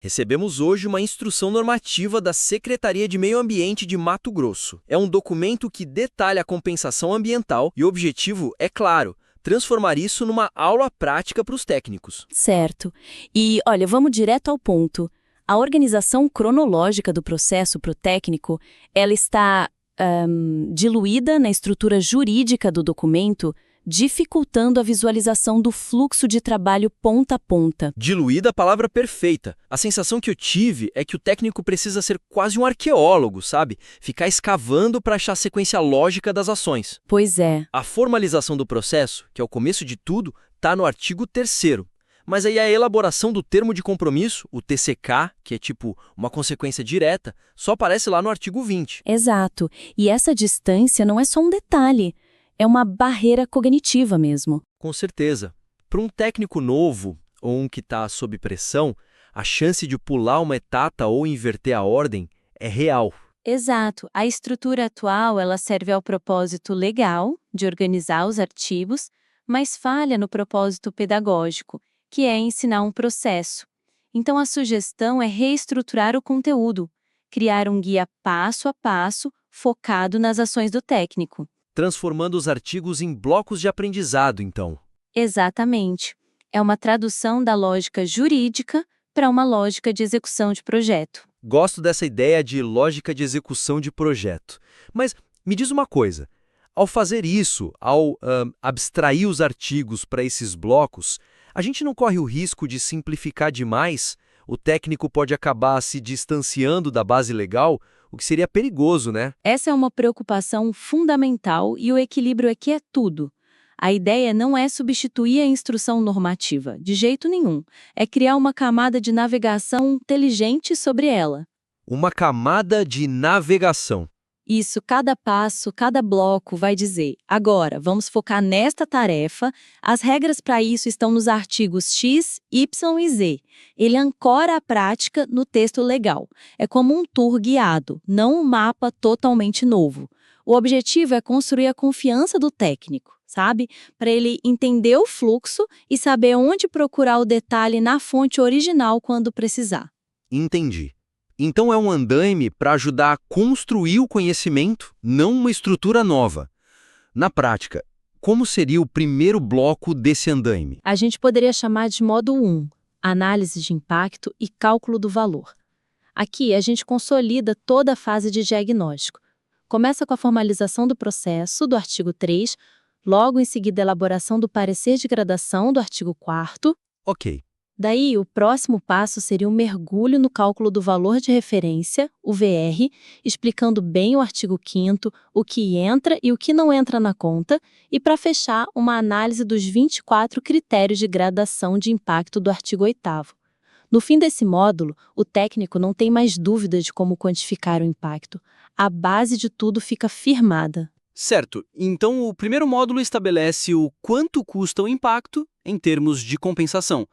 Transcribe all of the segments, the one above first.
Recebemos hoje uma instrução normativa da Secretaria de Meio Ambiente de Mato Grosso. É um documento que detalha a compensação ambiental e o objetivo é claro: transformar isso numa aula prática para os técnicos. Certo. E, olha, vamos direto ao ponto. A organização cronológica do processo para o técnico, ela está diluída na estrutura jurídica do documento, dificultando a visualização do fluxo de trabalho ponta a ponta. Diluída a palavra perfeita. A sensação que eu tive é que o técnico precisa ser quase um arqueólogo, sabe? Ficar escavando para achar a sequência lógica das ações. Pois é. A formalização do processo, que é o começo de tudo, está no artigo 3º. Mas aí a elaboração do termo de compromisso, o TCK, que é tipo uma consequência direta, só aparece lá no artigo 20. Exato. E essa distância não é só um detalhe. É uma barreira cognitiva mesmo. Com certeza. Para um técnico novo, ou um que está sob pressão, a chance de pular uma etapa ou inverter a ordem é real. Exato. A estrutura atual ela serve ao propósito legal de organizar os artigos, mas falha no propósito pedagógico, que é ensinar um processo. Então a sugestão é reestruturar o conteúdo, criar um guia passo a passo focado nas ações do técnico. Transformando os artigos em blocos de aprendizado, então. Exatamente. É uma tradução da lógica jurídica para uma lógica de execução de projeto. Gosto dessa ideia de lógica de execução de projeto. Mas me diz uma coisa, ao fazer isso, ao abstrair os artigos para esses blocos, a gente não corre o risco de simplificar demais? O técnico pode acabar se distanciando da base legal, o que seria perigoso, né? Essa é uma preocupação fundamental e o equilíbrio aqui é tudo. A ideia não é substituir a instrução normativa, de jeito nenhum. É criar uma camada de navegação inteligente sobre ela. Uma camada de navegação. Isso, cada passo, cada bloco vai dizer: agora, vamos focar nesta tarefa, as regras para isso estão nos artigos X, Y e Z. Ele ancora a prática no texto legal. É como um tour guiado, não um mapa totalmente novo. O objetivo é construir a confiança do técnico, sabe? Para ele entender o fluxo e saber onde procurar o detalhe na fonte original quando precisar. Entendi. Então é um andaime para ajudar a construir o conhecimento, não uma estrutura nova. Na prática, como seria o primeiro bloco desse andaime? A gente poderia chamar de modo 1, análise de impacto e cálculo do valor. Aqui a gente consolida toda a fase de diagnóstico. Começa com a formalização do processo, do artigo 3, logo em seguida a elaboração do parecer de gradação do artigo 4º. Ok. Daí, o próximo passo seria um mergulho no cálculo do valor de referência, o VR, explicando bem o artigo 5º, o que entra e o que não entra na conta, e para fechar, uma análise dos 24 critérios de gradação de impacto do artigo 8º. No fim desse módulo, o técnico não tem mais dúvida de como quantificar o impacto. A base de tudo fica firmada. Certo. Então, o primeiro módulo estabelece o quanto custa o impacto em termos de compensação.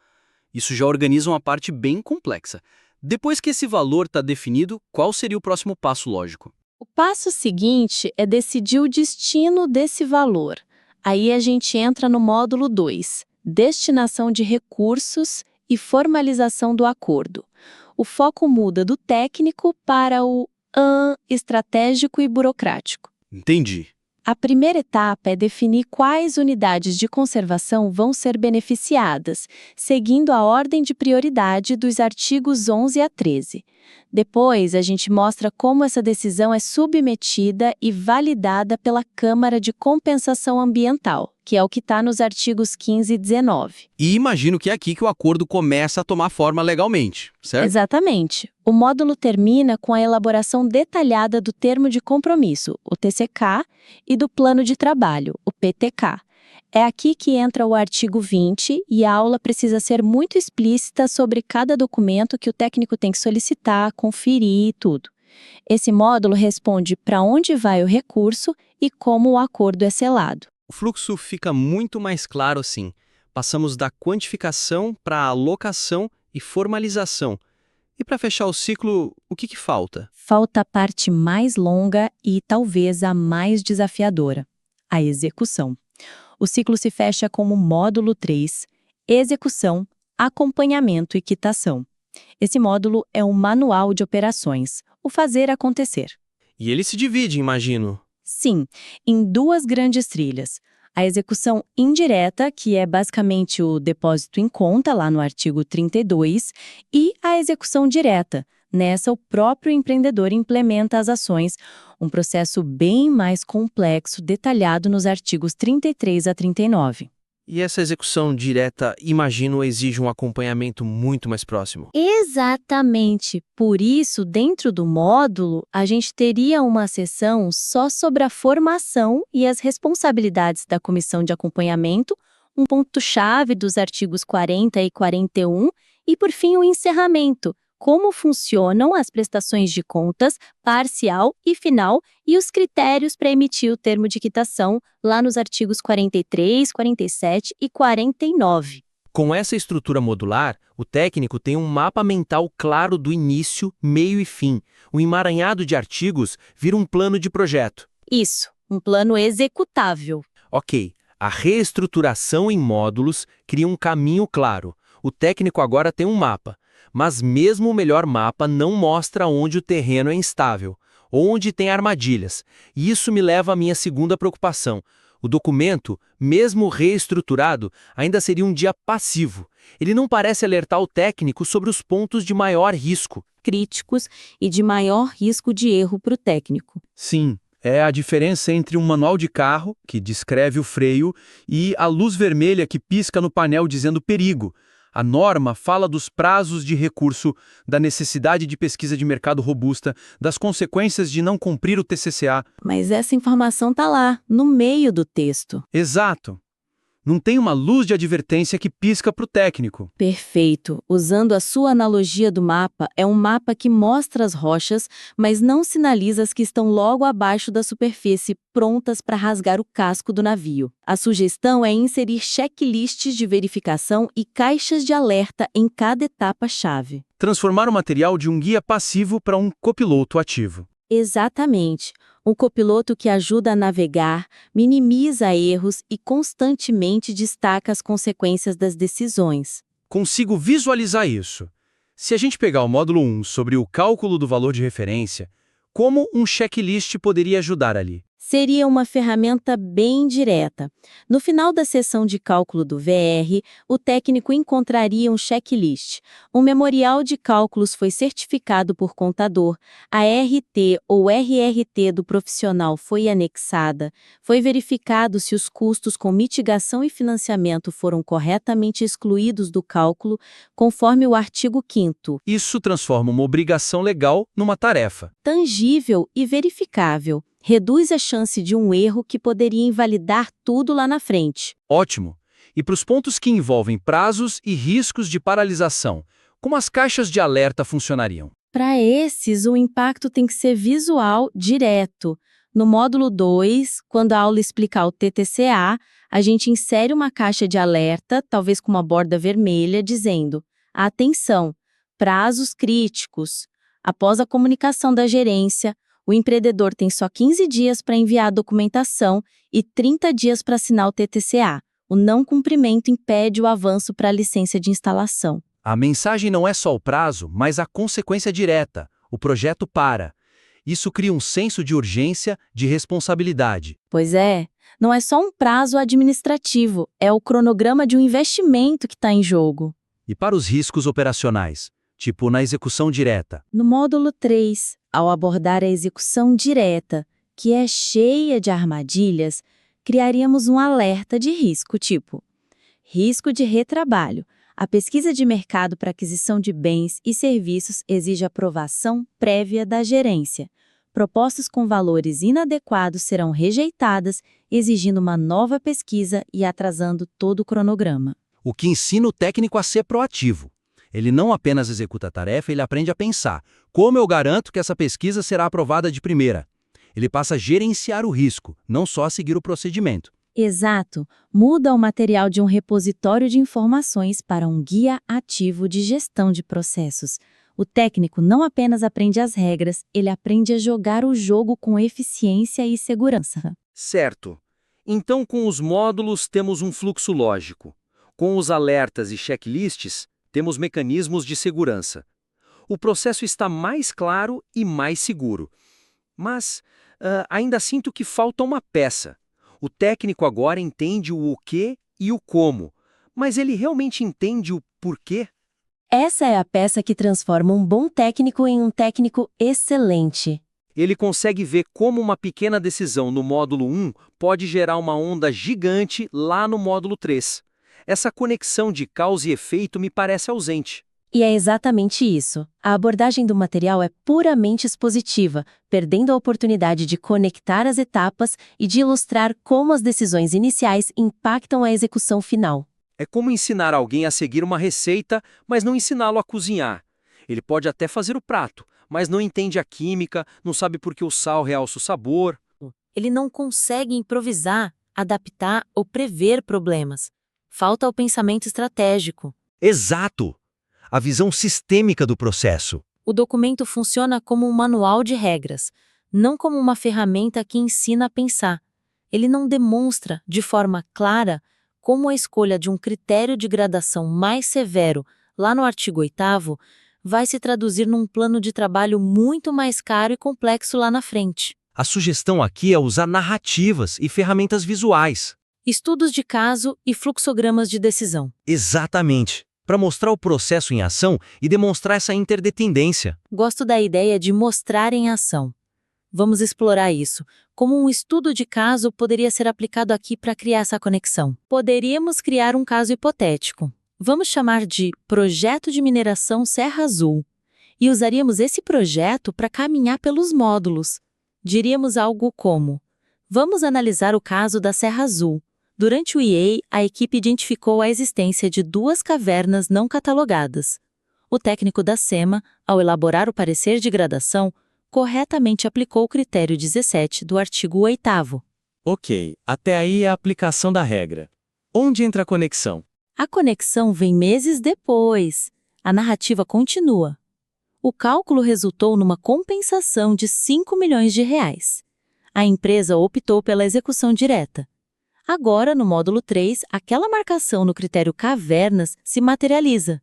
Isso já organiza uma parte bem complexa. Depois que esse valor está definido, qual seria o próximo passo lógico? O passo seguinte é decidir o destino desse valor. Aí a gente entra no módulo 2, destinação de recursos e formalização do acordo. O foco muda do técnico para o estratégico e burocrático. Entendi. A primeira etapa é definir quais unidades de conservação vão ser beneficiadas, seguindo a ordem de prioridade dos artigos 11 a 13. Depois, a gente mostra como essa decisão é submetida e validada pela Câmara de Compensação Ambiental, que é o que está nos artigos 15 e 19. E imagino que é aqui que o acordo começa a tomar forma legalmente, certo? Exatamente. O módulo termina com a elaboração detalhada do termo de compromisso, o TCK, e do plano de trabalho, o PTK. É aqui que entra o artigo 20 e a aula precisa ser muito explícita sobre cada documento que o técnico tem que solicitar, conferir e tudo. Esse módulo responde para onde vai o recurso e como o acordo é selado. O fluxo fica muito mais claro assim. Passamos da quantificação para a alocação e formalização. E para fechar o ciclo, o que falta? Falta a parte mais longa e talvez a mais desafiadora, a execução. O ciclo se fecha como módulo 3, execução, acompanhamento e quitação. Esse módulo é um manual de operações, o fazer acontecer. E ele se divide, imagino. Sim, em duas grandes trilhas. A execução indireta, que é basicamente o depósito em conta, lá no artigo 32, e a execução direta. Nessa, o próprio empreendedor implementa as ações, um processo bem mais complexo, detalhado nos artigos 33 a 39. E essa execução direta, imagino, exige um acompanhamento muito mais próximo. Exatamente. Por isso, dentro do módulo, a gente teria uma seção só sobre a formação e as responsabilidades da comissão de acompanhamento, um ponto-chave dos artigos 40 e 41, e, por fim, o encerramento. Como funcionam as prestações de contas, parcial e final, e os critérios para emitir o termo de quitação, lá nos artigos 43, 47 e 49. Com essa estrutura modular, o técnico tem um mapa mental claro do início, meio e fim. O emaranhado de artigos vira um plano de projeto. Isso, um plano executável. Ok, a reestruturação em módulos cria um caminho claro. O técnico agora tem um mapa. Mas mesmo o melhor mapa não mostra onde o terreno é instável, ou onde tem armadilhas. E isso me leva à minha segunda preocupação. O documento, mesmo reestruturado, ainda seria um dia passivo. Ele não parece alertar o técnico sobre os pontos de maior risco. Críticos e de maior risco de erro para o técnico. Sim, é a diferença entre um manual de carro, que descreve o freio, e a luz vermelha que pisca no painel dizendo perigo. A norma fala dos prazos de recurso, da necessidade de pesquisa de mercado robusta, das consequências de não cumprir o TCCA. Mas essa informação está lá, no meio do texto. Exato. Não tem uma luz de advertência que pisca para o técnico. Perfeito. Usando a sua analogia do mapa, é um mapa que mostra as rochas, mas não sinaliza as que estão logo abaixo da superfície, prontas para rasgar o casco do navio. A sugestão é inserir checklists de verificação e caixas de alerta em cada etapa-chave. Transformar o material de um guia passivo para um copiloto ativo. Exatamente. Um copiloto que ajuda a navegar, minimiza erros e constantemente destaca as consequências das decisões. Consigo visualizar isso. Se a gente pegar o módulo 1 sobre o cálculo do valor de referência, como um checklist poderia ajudar ali? Seria uma ferramenta bem direta. No final da sessão de cálculo do VR, o técnico encontraria um checklist. Um memorial de cálculos foi certificado por contador, a RT ou RRT do profissional foi anexada, foi verificado se os custos com mitigação e financiamento foram corretamente excluídos do cálculo, conforme o artigo 5º. Isso transforma uma obrigação legal numa tarefa. Tangível e verificável. Reduz a chance de um erro que poderia invalidar tudo lá na frente. Ótimo! E para os pontos que envolvem prazos e riscos de paralisação, como as caixas de alerta funcionariam? Para esses, o impacto tem que ser visual, direto. No módulo 2, quando a aula explicar o TTCA, a gente insere uma caixa de alerta, talvez com uma borda vermelha, dizendo: atenção, prazos críticos. Após a comunicação da gerência, o empreendedor tem só 15 dias para enviar a documentação e 30 dias para assinar o TTCA. O não cumprimento impede o avanço para a licença de instalação. A mensagem não é só o prazo, mas a consequência direta. O projeto para. Isso cria um senso de urgência, de responsabilidade. Pois é, não é só um prazo administrativo, é o cronograma de um investimento que está em jogo. E para os riscos operacionais, tipo na execução direta? No módulo 3, ao abordar a execução direta, que é cheia de armadilhas, criaríamos um alerta de risco, tipo: risco de retrabalho. A pesquisa de mercado para aquisição de bens e serviços exige aprovação prévia da gerência. Propostas com valores inadequados serão rejeitadas, exigindo uma nova pesquisa e atrasando todo o cronograma. O que ensina o técnico a ser proativo. Ele não apenas executa a tarefa, ele aprende a pensar: como eu garanto que essa pesquisa será aprovada de primeira? Ele passa a gerenciar o risco, não só a seguir o procedimento. Exato. Muda o material de um repositório de informações para um guia ativo de gestão de processos. O técnico não apenas aprende as regras, ele aprende a jogar o jogo com eficiência e segurança. Certo. Então, com os módulos, temos um fluxo lógico. Com os alertas e checklists, temos mecanismos de segurança. o processo está mais claro e mais seguro. Mas ainda sinto que falta uma peça. O técnico agora entende o quê e o como, mas ele realmente entende o porquê? Essa é a peça que transforma um bom técnico em um técnico excelente. Ele consegue ver como uma pequena decisão no módulo 1 pode gerar uma onda gigante lá no módulo 3. Essa conexão de causa e efeito me parece ausente. E é exatamente isso. A abordagem do material é puramente expositiva, perdendo a oportunidade de conectar as etapas e de ilustrar como as decisões iniciais impactam a execução final. É como ensinar alguém a seguir uma receita, mas não ensiná-lo a cozinhar. Ele pode até fazer o prato, mas não entende a química, não sabe por que o sal realça o sabor. Ele não consegue improvisar, adaptar ou prever problemas. Falta o pensamento estratégico. Exato! A visão sistêmica do processo. O documento funciona como um manual de regras, não como uma ferramenta que ensina a pensar. Ele não demonstra, de forma clara, como a escolha de um critério de gradação mais severo, lá no artigo 8º, vai se traduzir num plano de trabalho muito mais caro e complexo lá na frente. A sugestão aqui é usar narrativas e ferramentas visuais. Estudos de caso e fluxogramas de decisão. Exatamente. Para mostrar o processo em ação e demonstrar essa interdependência. Gosto da ideia de mostrar em ação. Vamos explorar isso. Como um estudo de caso poderia ser aplicado aqui para criar essa conexão? Poderíamos criar um caso hipotético. Vamos chamar de Projeto de Mineração Serra Azul. E usaríamos esse projeto para caminhar pelos módulos. Diríamos algo como: vamos analisar o caso da Serra Azul. Durante o EA, a equipe identificou a existência de 2 cavernas não catalogadas. O técnico da SEMA, ao elaborar o parecer de gradação, corretamente aplicou o critério 17 do artigo 8º. Ok, até aí é a aplicação da regra. Onde entra a conexão? A conexão vem meses depois. A narrativa continua. O cálculo resultou numa compensação de R$5 milhões. A empresa optou pela execução direta. Agora, no módulo 3, aquela marcação no critério cavernas se materializa.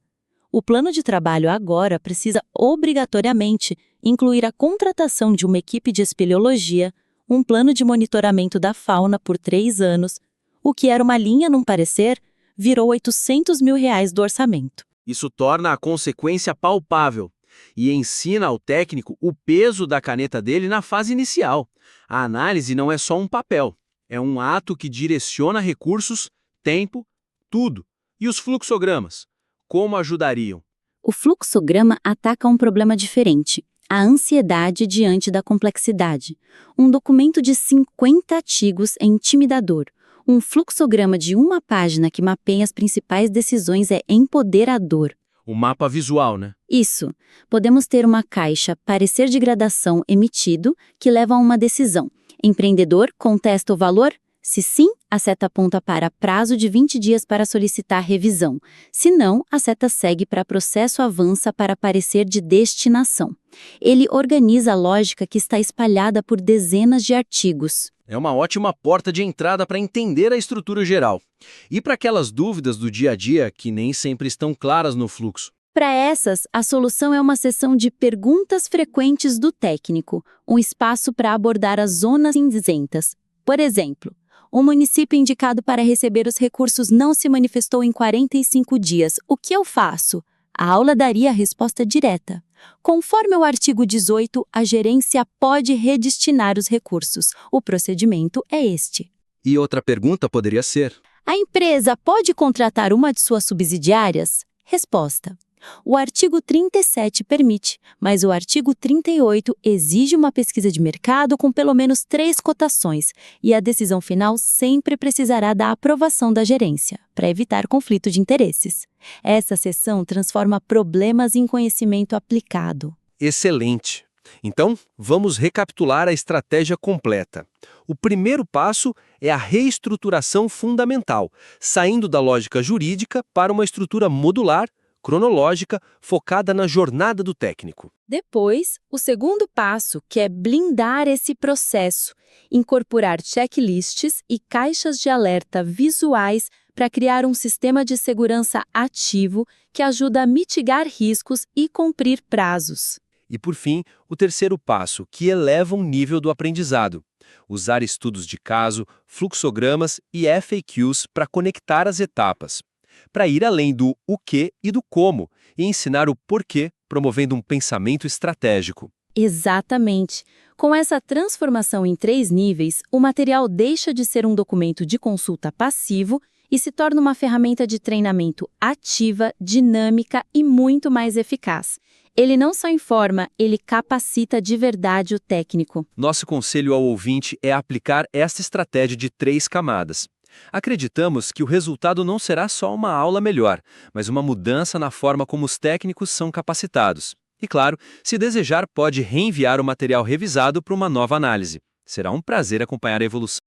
O plano de trabalho agora precisa obrigatoriamente incluir a contratação de uma equipe de espeleologia, um plano de monitoramento da fauna por 3 anos, o que era uma linha num parecer, virou R$800 mil do orçamento. Isso torna a consequência palpável e ensina ao técnico o peso da caneta dele na fase inicial. A análise não é só um papel, é um ato que direciona recursos, tempo, tudo. E os fluxogramas? Como ajudariam? O fluxograma ataca um problema diferente: a ansiedade diante da complexidade. Um documento de 50 artigos é intimidador. Um fluxograma de 1 página que mapeia as principais decisões é empoderador. O mapa visual, né? Isso. Podemos ter uma caixa parecer de gradação emitido que leva a uma decisão. Empreendedor contesta o valor? Se sim, a seta aponta para prazo de 20 dias para solicitar revisão. Se não, a seta segue para processo avança para parecer de destinação. Ele organiza a lógica que está espalhada por dezenas de artigos. É uma ótima porta de entrada para entender a estrutura geral. E para aquelas dúvidas do dia a dia que nem sempre estão claras no fluxo? Para essas, a solução é uma sessão de perguntas frequentes do técnico, um espaço para abordar as zonas cinzentas. Por exemplo, o município indicado para receber os recursos não se manifestou em 45 dias. O que eu faço? A aula daria a resposta direta. Conforme o artigo 18, a gerência pode redestinar os recursos. O procedimento é este. E outra pergunta poderia ser: A empresa pode contratar uma de suas subsidiárias? Resposta: o artigo 37 permite, mas o artigo 38 exige uma pesquisa de mercado com pelo menos 3 cotações, e a decisão final sempre precisará da aprovação da gerência, para evitar conflito de interesses. Essa seção transforma problemas em conhecimento aplicado. excelente. Então, vamos recapitular a estratégia completa. O primeiro passo é a reestruturação fundamental, saindo da lógica jurídica para uma estrutura modular, cronológica, focada na jornada do técnico. Depois, o segundo passo, que é blindar esse processo, incorporar checklists e caixas de alerta visuais para criar um sistema de segurança ativo que ajuda a mitigar riscos e cumprir prazos. E, por fim, o terceiro passo, que eleva o nível do aprendizado. Usar estudos de caso, fluxogramas e FAQs para conectar as etapas. Para ir além do o que e do como, e ensinar o porquê, promovendo um pensamento estratégico. Exatamente. Com essa transformação em 3 níveis, o material deixa de ser um documento de consulta passivo e se torna uma ferramenta de treinamento ativa, dinâmica e muito mais eficaz. Ele não só informa, ele capacita de verdade o técnico. Nosso conselho ao ouvinte é aplicar esta estratégia de 3 camadas. Acreditamos que o resultado não será só uma aula melhor, mas uma mudança na forma como os técnicos são capacitados. E claro, se desejar, pode reenviar o material revisado para uma nova análise. Será um prazer acompanhar a evolução.